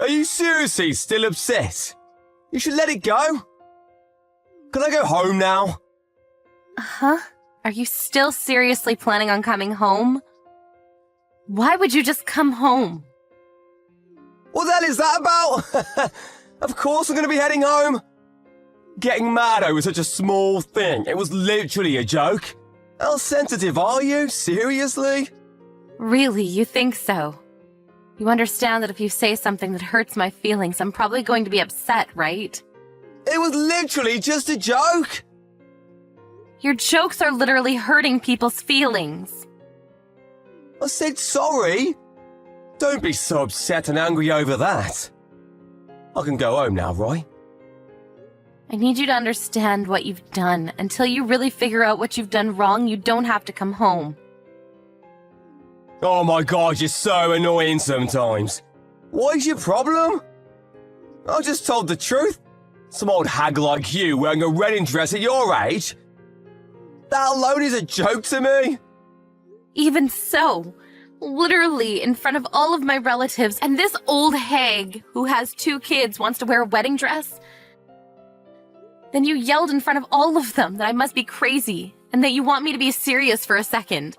Are you seriously still upset? You should let it go. Can I go home now? Huh? Are you still seriously planning on coming home? Why would you just come home? What the hell is that about? Of course I'm going to be heading home. Getting mad over such a small thing. It was literally a joke. How sensitive are you? Seriously? Really, you think so? You understand that if you say something that hurts my feelings, I'm probably going to be upset, right? It was literally just a joke. Your jokes are literally hurting people's feelings. I said sorry. Don't be so upset and angry over that. I can go home now, right? I need you to understand what you've done. Until you really figure out what you've done wrong, you don't have to come home. Oh my god, you're so annoying sometimes. What is your problem? I just told the truth. Some old hag like you wearing a wedding dress at your age? That alone is a joke to me. Even so, literally in front of all of my relatives, and this old hag who has 2 kids wants to wear a wedding dress? Then you yelled in front of all of them that I must be crazy, and that you want me to be serious for a second.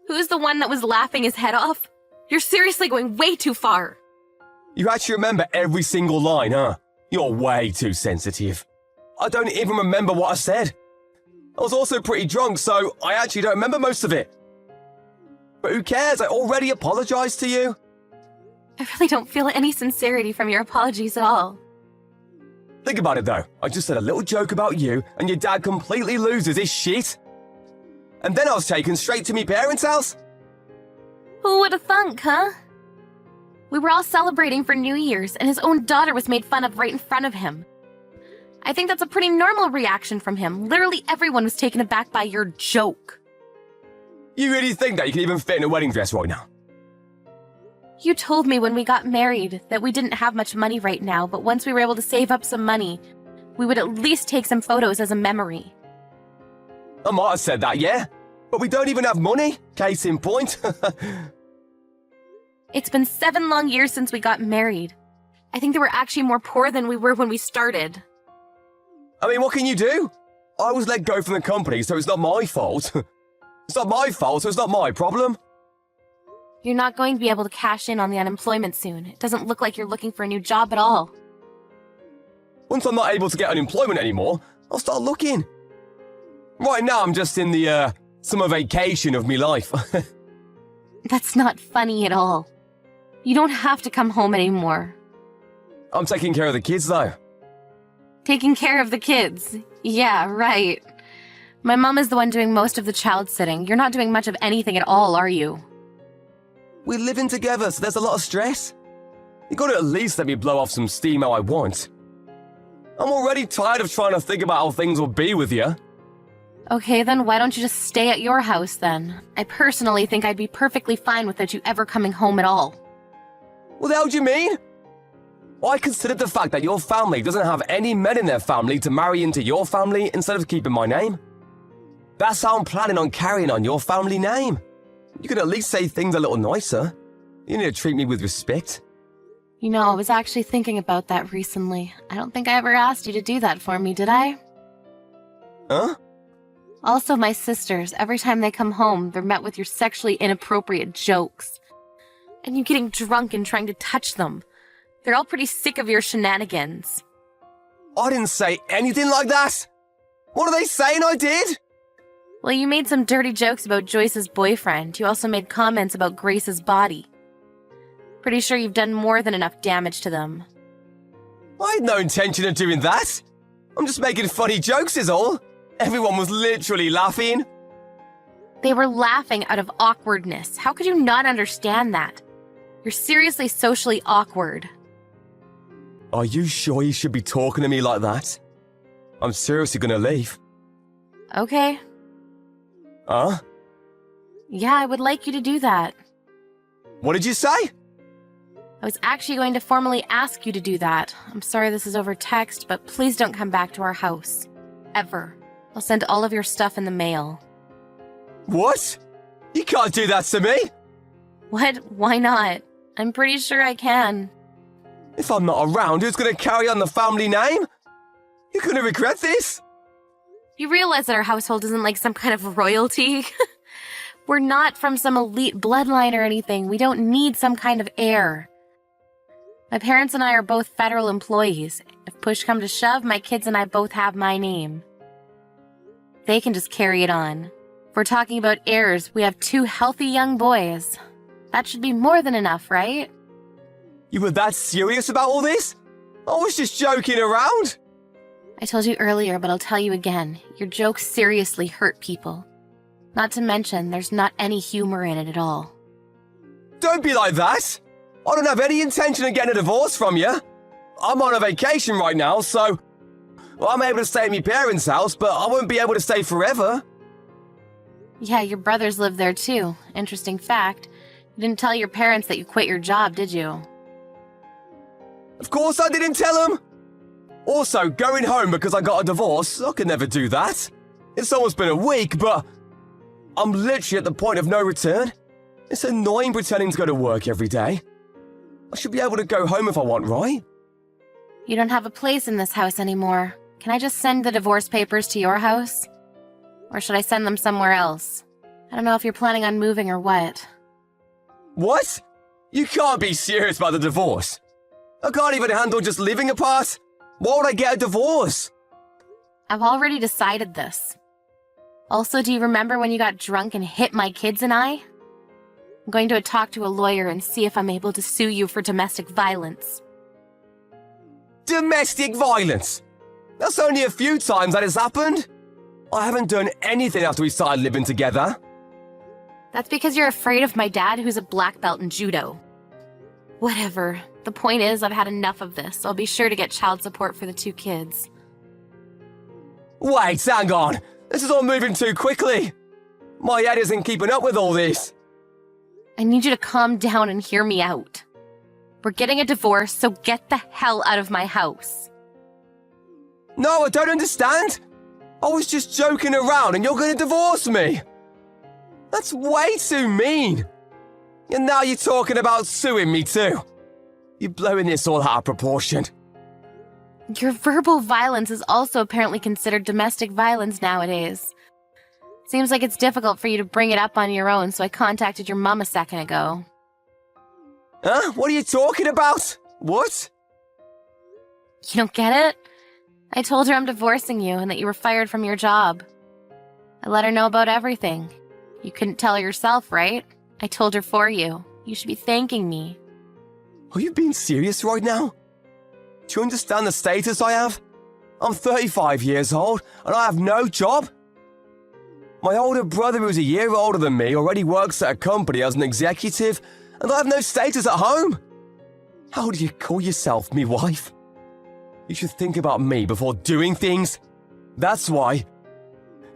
Who's the one that was laughing his head off? You're seriously going way too far. You actually remember every single line, huh? You're way too sensitive. I don't even remember what I said. I was also pretty drunk, so I actually don't remember most of it. But who cares? I already apologized to you. I really don't feel any sincerity from your apologies at all. Think about it though. I just said a little joke about you, and your dad completely loses his shit. And then I was taken straight to me parents' house. Who would have thunk, huh? We were all celebrating for New Year's, and his own daughter was made fun of right in front of him. I think that's a pretty normal reaction from him. Literally everyone was taken aback by your joke. You really think that you can even fit in a wedding dress right now? You told me when we got married that we didn't have much money right now, but once we were able to save up some money, we would at least take some photos as a memory. I might have said that, yeah. But we don't even have money. Case in point. It's been 7 long years since we got married. I think that we're actually more poor than we were when we started. I mean, what can you do? I was let go from the company, so it's not my fault. It's not my fault, so it's not my problem. You're not going to be able to cash in on the unemployment soon. It doesn't look like you're looking for a new job at all. Once I'm not able to get unemployment anymore, I'll start looking. Right now, I'm just in the, summer vacation of me life. That's not funny at all. You don't have to come home anymore. I'm taking care of the kids, though. Taking care of the kids. Yeah, right. My mom is the one doing most of the child sitting. You're not doing much of anything at all, are you? We're living together, so there's a lot of stress. You gotta at least let me blow off some steam how I want. I'm already tired of trying to think about how things will be with you. Okay, then why don't you just stay at your house then? I personally think I'd be perfectly fine without you ever coming home at all. What the hell do you mean? I considered the fact that your family doesn't have any men in their family to marry into your family instead of keeping my name. That's how I'm planning on carrying on your family name. You could at least say things a little nicer. You need to treat me with respect. You know, I was actually thinking about that recently. I don't think I ever asked you to do that for me, did I? Huh? Also, my sisters, every time they come home, they're met with your sexually inappropriate jokes. And you getting drunk and trying to touch them. They're all pretty sick of your shenanigans. I didn't say anything like that. What are they saying I did? Well, you made some dirty jokes about Joyce's boyfriend. You also made comments about Grace's body. Pretty sure you've done more than enough damage to them. I had no intention of doing that. I'm just making funny jokes is all. Everyone was literally laughing. They were laughing out of awkwardness. How could you not understand that? You're seriously socially awkward. Are you sure you should be talking to me like that? I'm seriously gonna leave. Okay. Huh? Yeah, I would like you to do that. What did you say? I was actually going to formally ask you to do that. I'm sorry this is over text, but please don't come back to our house. Ever. I'll send all of your stuff in the mail. What? You can't do that to me! What? Why not? I'm pretty sure I can. If I'm not around, who's going to carry on the family name? You're going to regret this. You realize that our household isn't like some kind of royalty? We're not from some elite bloodline or anything. We don't need some kind of heir. My parents and I are both federal employees. If push come to shove, my kids and I both have my name. They can just carry it on. If we're talking about heirs, we have 2 healthy young boys. That should be more than enough, right? You were that serious about all this? I was just joking around. I told you earlier, but I'll tell you again. Your jokes seriously hurt people. Not to mention, there's not any humor in it at all. Don't be like that. I don't have any intention of getting a divorce from you. I'm on a vacation right now, so I'm able to stay at my parents' house, but I won't be able to stay forever. Yeah, your brothers live there too. Interesting fact. You didn't tell your parents that you quit your job, did you? Of course I didn't tell them. Also, going home because I got a divorce, I could never do that. It's almost been a week, but I'm literally at the point of no return. It's annoying pretending to go to work every day. I should be able to go home if I want, right? You don't have a place in this house anymore. Can I just send the divorce papers to your house? Or should I send them somewhere else? I don't know if you're planning on moving or what. What? You can't be serious about the divorce. I can't even handle just living apart. Why would I get a divorce? I've already decided this. Also, do you remember when you got drunk and hit my kids and I? I'm going to talk to a lawyer and see if I'm able to sue you for domestic violence. Domestic violence? That's only a few times that has happened. I haven't done anything after we started living together. That's because you're afraid of my dad, who's a black belt in judo. Whatever. The point is, I've had enough of this. I'll be sure to get child support for the 2 kids. Wait, hang on. This is all moving too quickly. My head isn't keeping up with all this. I need you to calm down and hear me out. We're getting a divorce, so get the hell out of my house. No, I don't understand. I was just joking around and you're going to divorce me. That's way too mean. And now you're talking about suing me too. You're blowing this all out of proportion. Your verbal violence is also apparently considered domestic violence nowadays. Seems like it's difficult for you to bring it up on your own, so I contacted your mom a second ago. Huh? What are you talking about? What? You don't get it? I told her I'm divorcing you and that you were fired from your job. I let her know about everything. You couldn't tell her yourself, right? I told her for you. You should be thanking me. Are you being serious right now? Do you understand the status I have? I'm 35 years old and I have no job. My older brother, who's a year older than me, already works at a company as an executive, and I have no status at home. How do you call yourself me wife? You should think about me before doing things. That's why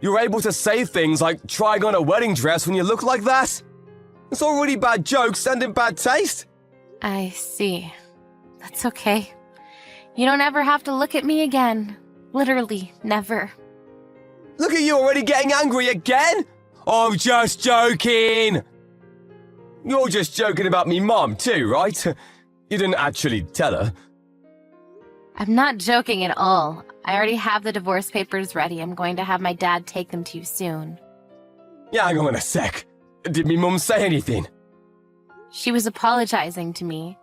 you're able to say things like trying on a wedding dress when you look like that. It's already bad jokes and in bad taste. I see. That's okay. You don't ever have to look at me again. Literally, never. Look at you already getting angry again? I'm just joking. You're just joking about me mom too, right? You didn't actually tell her. I'm not joking at all. I already have the divorce papers ready. I'm going to have my dad take them to you soon. Yeah, hang on a sec. Did me mum say anything? She was apologizing to me.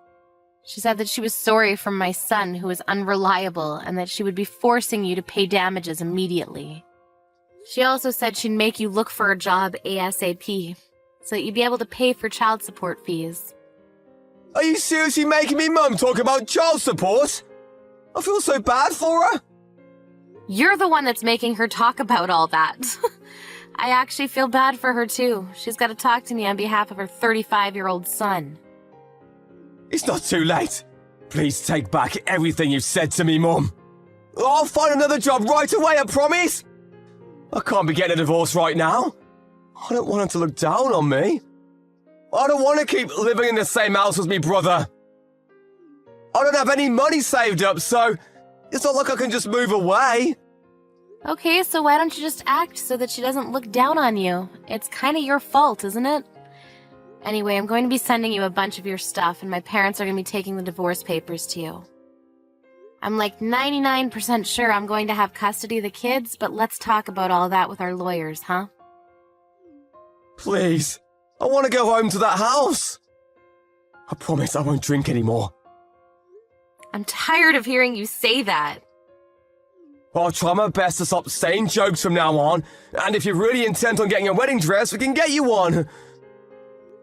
She said that she was sorry for my son, who was unreliable, and that she would be forcing you to pay damages immediately. She also said she'd make you look for a job ASAP, so that you'd be able to pay for child support fees. Are you seriously making me mum talk about child support? I feel so bad for her. You're the one that's making her talk about all that. I actually feel bad for her too. She's got to talk to me on behalf of her 35-year-old son. It's not too late. Please take back everything you said to me, Mum. I'll find another job right away, I promise. I can't be getting a divorce right now. I don't want her to look down on me. I don't want to keep living in the same house as me brother. I don't have any money saved up, so it's not like I can just move away. Okay, so why don't you just act so that she doesn't look down on you? It's kind of your fault, isn't it? Anyway, I'm going to be sending you a bunch of your stuff, and my parents are going to be taking the divorce papers to you. I'm like 99% sure I'm going to have custody of the kids, but let's talk about all that with our lawyers, huh? Please, I want to go home to that house. I promise I won't drink anymore. I'm tired of hearing you say that. I'll try my best to stop saying jokes from now on, and if you're really intent on getting a wedding dress, we can get you one.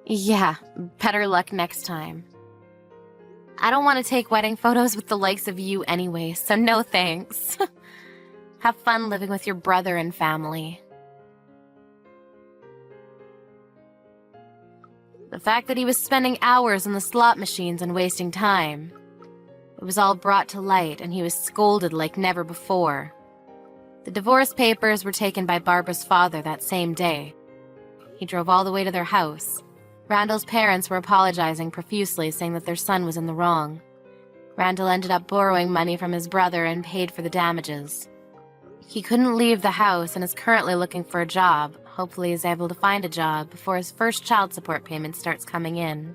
Yeah, better luck next time. I don't want to take wedding photos with the likes of you anyway, so no thanks. Have fun living with your brother and family. The fact that he was spending hours in the slot machines and wasting time. It was all brought to light, and he was scolded like never before. The divorce papers were taken by Barbara's father that same day. He drove all the way to their house. Randall's parents were apologizing profusely, saying that their son was in the wrong. Randall ended up borrowing money from his brother and paid for the damages. He couldn't leave the house and is currently looking for a job. Hopefully he's able to find a job before his first child support payment starts coming in.